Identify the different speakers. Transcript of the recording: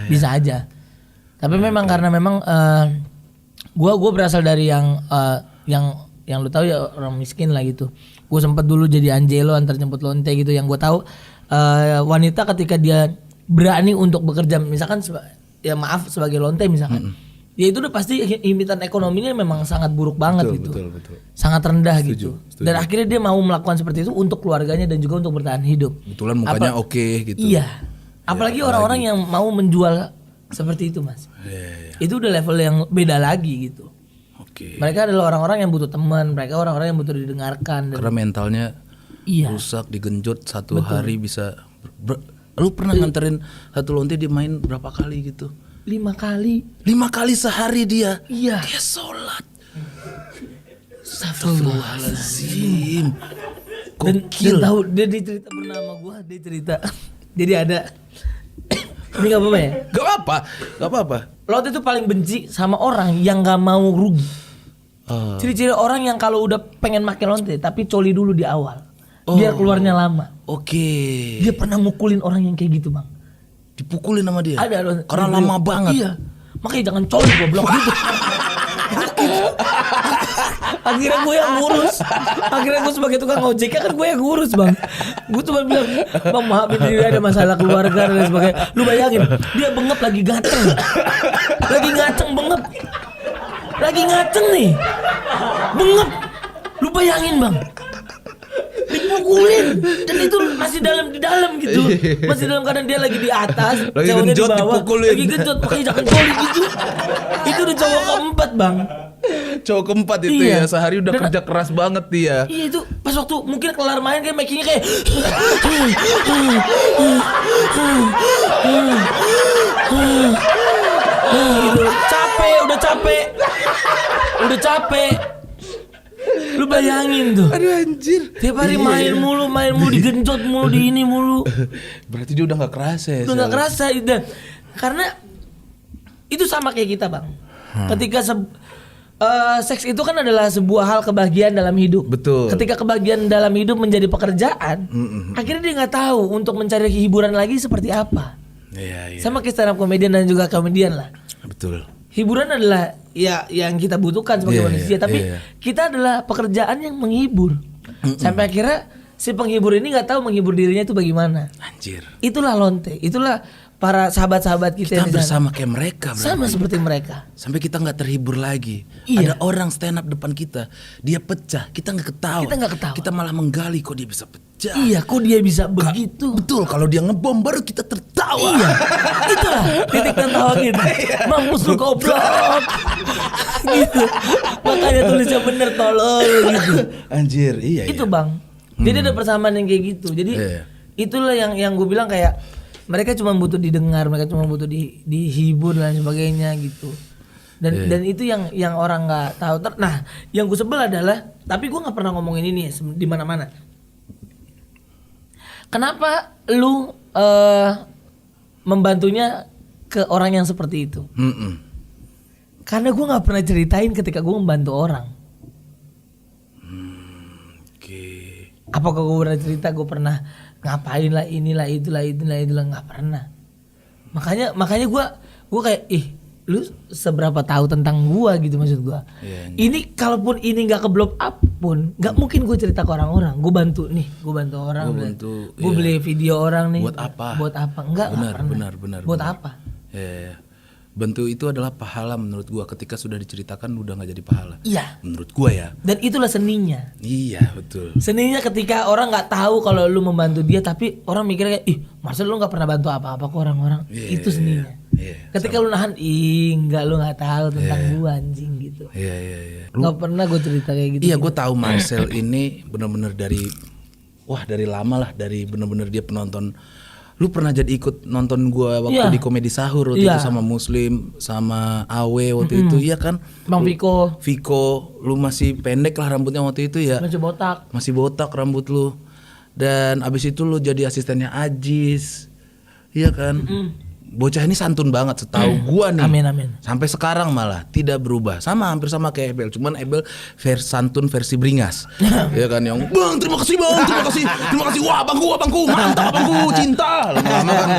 Speaker 1: Bisa aja. Tapi memang karena memang gue berasal dari yang lu tahu ya, orang miskin lah gitu. Gue sempat dulu jadi Angelo antar jemput lonte gitu. Yang gue tahu wanita ketika dia berani untuk bekerja, misalkan ya maaf sebagai lonte misalkan, ya itu udah pasti himpitan ekonominya memang sangat buruk banget gitu. Betul. Sangat rendah gitu. Dan akhirnya dia mau melakukan seperti itu untuk keluarganya dan juga untuk bertahan hidup.
Speaker 2: Betulan mukanya oke gitu.
Speaker 1: Iya. Apalagi orang-orang yang mau menjual seperti itu, Mas. Itu udah level yang beda lagi gitu. Mereka adalah orang-orang yang butuh teman, mereka orang-orang yang butuh didengarkan.
Speaker 2: Karena mentalnya rusak, digenjot satu hari bisa. Lu pernah nganterin satu lonte dia main berapa kali gitu?
Speaker 1: 5 kali.
Speaker 2: 5 kali sehari dia.
Speaker 1: Iya.
Speaker 2: Dia sholat. Astagfirullahaladzim.
Speaker 1: Dan tahu dia cerita bernama gua, dia cerita. Jadi ada. Ini gak apa-apa ya?
Speaker 2: Gak apa-apa.
Speaker 1: Lot itu paling benci sama orang yang gak mau rugi. Ciri-ciri orang yang kalau udah pengen makan lonte tapi coli dulu di awal, biar keluarnya lama. Dia pernah mukulin orang yang kayak gitu, Bang.
Speaker 2: Dipukulin sama dia?
Speaker 1: Ada.
Speaker 2: Karena lama banget.
Speaker 1: Iya. Makanya jangan coli goblok gitu. Akhirnya gue yang ngurus. Akhirnya gue sebagai tukang ojek kan gue yang ngurus, Bang. Gue cuma bilang, Bang maafin diri, ada masalah keluarga dan sebagainya. Lu bayangin, dia bengep lagi ganteng. Lagi ngaceng bengep. Lagi ngaceng nih. Bengep. Lu bayangin, Bang. Dipukulin dan itu masih di dalam gitu. Masih dalam keadaan dia lagi di atas,
Speaker 2: lagi
Speaker 1: cowoknya di
Speaker 2: genjot,
Speaker 1: bawah.
Speaker 2: dipukulin.
Speaker 1: Lagi genjot, makanya jangan coli gitu. Itu udah cowok keempat, Bang.
Speaker 2: Cowok keempat itu ya, sehari udah kerja keras banget dia.
Speaker 1: Iya itu pas waktu mungkin kelar main kayak makingnya kayak gitu. Udah capek. Lu bayangin tuh.
Speaker 2: Aduh anjir.
Speaker 1: Tiap hari main mulu, digenjot mulu, di ini mulu.
Speaker 2: Berarti dia udah gak kerasa ya?
Speaker 1: Udah gak kerasa. Karena itu sama kayak kita, Bang. Ketika seks itu kan adalah sebuah hal kebahagiaan dalam hidup.
Speaker 2: Betul.
Speaker 1: Ketika kebahagiaan dalam hidup menjadi pekerjaan, akhirnya dia nggak tahu untuk mencari hiburan lagi seperti apa.
Speaker 2: Iya.
Speaker 1: Sama kayak stand up comedian dan juga komedian lah.
Speaker 2: Betul.
Speaker 1: Hiburan adalah ya yang kita butuhkan sebagai manusia, tapi kita adalah pekerjaan yang menghibur. Sampai akhirnya si penghibur ini nggak tahu menghibur dirinya itu bagaimana.
Speaker 2: Anjir.
Speaker 1: Itulah lonte, itulah para sahabat-sahabat kita
Speaker 2: bersama kayak mereka, bro.
Speaker 1: Sama seperti mereka.
Speaker 2: Sampai kita nggak terhibur lagi. Ada orang stand up depan kita, dia pecah, kita nggak ketawa. Kita malah menggali kok dia bisa pecah.
Speaker 1: Iya, kok dia bisa begitu.
Speaker 2: Betul, kalau dia ngebom baru kita tertawa.
Speaker 1: Iya, itulah titik tertawa kita. Mampus lu goblok. Gitu. Makanya tulisnya bener tolol gitu.
Speaker 2: Anjir, iya.
Speaker 1: Itu Bang. Jadi ada persamaan yang kayak gitu. Jadi itulah yang gue bilang kayak mereka cuma butuh didengar, mereka cuma butuh dihibur dan sebagainya gitu. Dan itu yang orang nggak tahu. Nah, yang gue sebel adalah, tapi gue nggak pernah ngomongin ini di mana-mana. Kenapa lu membantunya ke orang yang seperti itu? Karena gue nggak pernah ceritain ketika gue membantu orang. Apakah gue pernah cerita gue pernah ngapain lah inilah itulah nggak pernah. Makanya gue kayak lu seberapa tahu tentang gue gitu maksud gue. Ini kalaupun ini nggak ke blow up pun nggak mungkin gue cerita ke orang-orang. Gue bantu orang. Gue beli video orang nih. Buat apa? Enggak pernah.
Speaker 2: Benar.
Speaker 1: Buat apa?
Speaker 2: Bantu itu adalah pahala menurut gua. Ketika sudah diceritakan udah nggak jadi pahala.
Speaker 1: Iya.
Speaker 2: Menurut gua ya.
Speaker 1: Dan itulah seninya.
Speaker 2: Iya betul.
Speaker 1: Seninya ketika orang nggak tahu kalau lu membantu dia, tapi orang mikirnya kayak masa lu nggak pernah bantu apa-apa ke orang-orang. Itu seninya. Ketika lu nahan, lu nggak tahu tentang gua anjing gitu.
Speaker 2: Iya.
Speaker 1: Nggak pernah gua cerita kayak gitu.
Speaker 2: Iya, gua tahu Marcel ini benar-benar dari lama lah, dari benar-benar dia penonton. Lu pernah jadi ikut nonton gua waktu di Komedi Sahur waktu itu sama Muslim, sama Awe waktu itu, iya kan?
Speaker 1: Bang Viko,
Speaker 2: lu masih pendek lah rambutnya waktu itu ya. Masih botak rambut lu. Dan abis itu lu jadi asistennya Ajis, iya kan? Bocah ini santun banget setahu gua nih.
Speaker 1: Amin.
Speaker 2: Sampai sekarang malah tidak berubah. Hampir sama kayak Ebel, cuman Ebel santun versi beringas. Ya kan yang, "Bang, terima kasih Bang, terima kasih. Wah, bangku, mantap bangku, cinta." Lama-lama kan